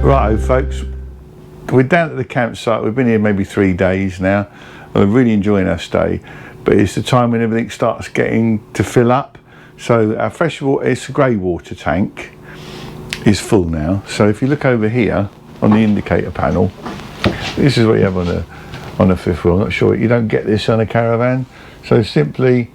Righto folks, we're down at the campsite. We've been here maybe 3 days now. We're really enjoying our stay, but it's the time when everything starts getting to fill up. So our fresh water, it's a grey water tank, is full now. So if you look over here on the indicator panel, this is what you have on a fifth wheel. I'm not sure, you don't get this on a caravan. So simply,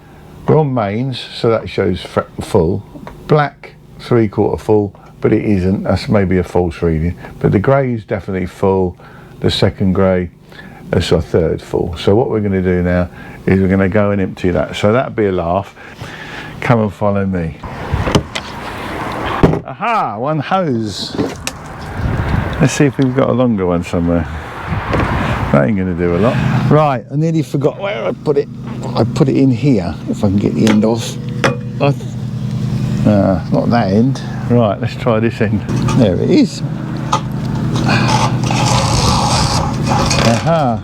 we're on mains, so that shows full. Black, 3/4 full, but it isn't. That's maybe a false reading. But the grey is definitely full. The second grey is a third full. So what we're going to do now is we're going to go and empty that. So that'd be a laugh. Come and follow me. Aha, one hose. Let's see if we've got a longer one somewhere. That ain't going to do a lot. Right, I nearly forgot where I put it. I put it in here, if I can get the end off. Not that end. Right, let's try this end. There it is. Aha.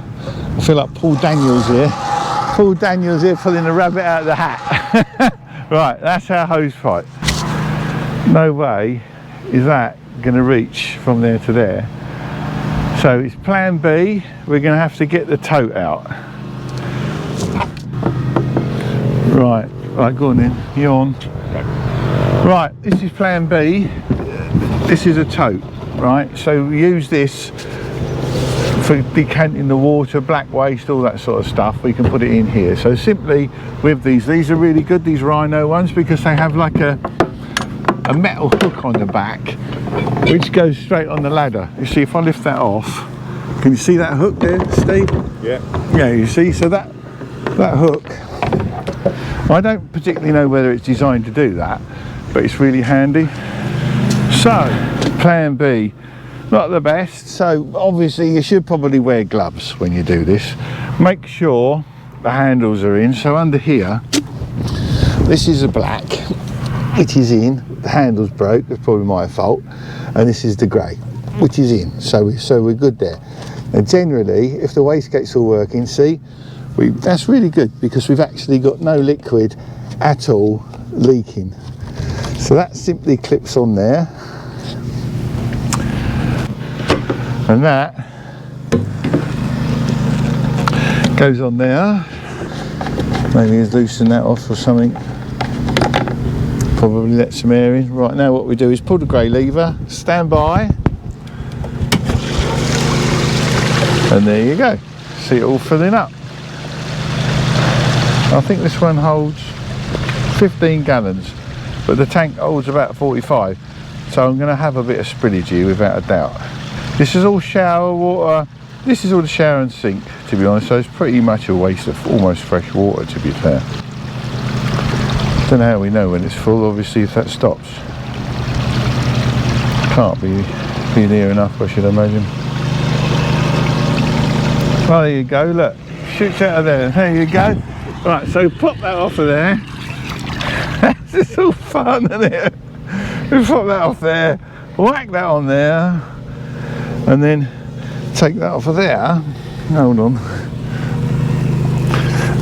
I feel like Paul Daniels here. Paul Daniels here pulling a rabbit out of the hat. Right, that's our hose pipe. No way is that going to reach from there to there. So it's plan B. We're going to have to get the tote out. Right, go on then. You're on. Right, this is plan B. This is a tote, right? So we use this for decanting the water, black waste, all that sort of stuff. We can put it in here. So simply with these are really good, these Rhino ones, because they have like a metal hook on the back which goes straight on the ladder. You see, if I lift that off, can you see that hook there, Steve? Yeah, you see, so that hook, I don't particularly know whether it's designed to do that, but it's really handy. So plan B, not the best. So obviously you should probably wear gloves when you do this. Make sure the handles are in. So under here, this is a black, which is in. The handle's broke, that's probably my fault. And this is the grey, which is in. So we're good there. And generally, if the wastegate's all working, see, that's really good, because we've actually got no liquid at all leaking. So that simply clips on there, and that goes on there. Maybe loosen that off or something. Probably let some air in. Right, now what we do is pull the grey lever, stand by, and there you go. See it all filling up. I think this one holds 15 gallons, but the tank holds about 45. So I'm going to have a bit of spillage here without a doubt. This is all shower water. This is all the shower and sink, to be honest. So it's pretty much a waste of almost fresh water, to be fair. Don't know how we know when it's full, obviously, if that stops. Can't be near enough, I should imagine. Well, there you go, look. Shoots out of there. There you go. Right, so pop that off of there. This is all fun, isn't it? We pop that off there, whack that on there, and then take that off of there. Hold on.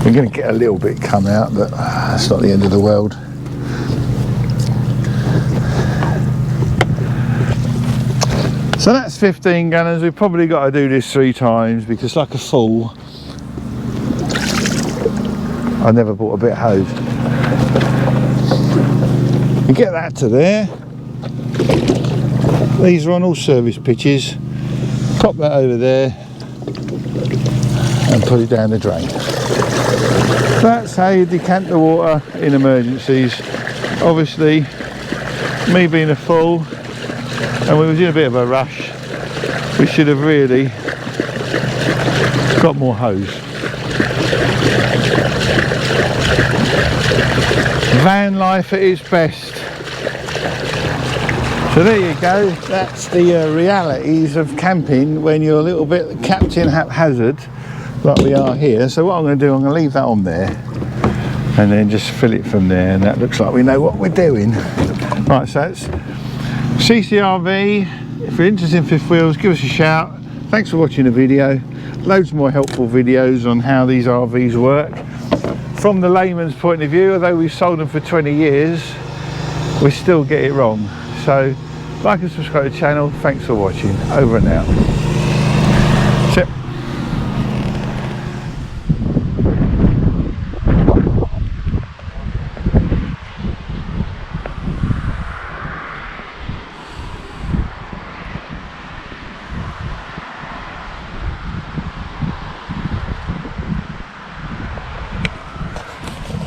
We're going to get a little bit come out, but that's not the end of the world. So that's 15 gallons. We've probably got to do this 3 times, because like a fool, I never bought a bit of hose. You get that to there. These are on all service pitches. Pop that over there and put it down the drain. That's how you decant the water in emergencies. Obviously, me being a fool, and we was in a bit of a rush, we should have really got more hose. Van life at its best. So there you go, that's the realities of camping when you're a little bit captain haphazard like we are here. So what I'm going to do, I'm going to leave that on there and then just fill it from there, and that looks like we know what we're doing. Right, so that's CCRV. If you're interested in fifth wheels, give us a shout. Thanks for watching the video. Loads more helpful videos on how these RVs work. From the layman's point of view, although we've sold them for 20 years, we still get it wrong. So Like and subscribe to the channel. Thanks for watching. Over and out.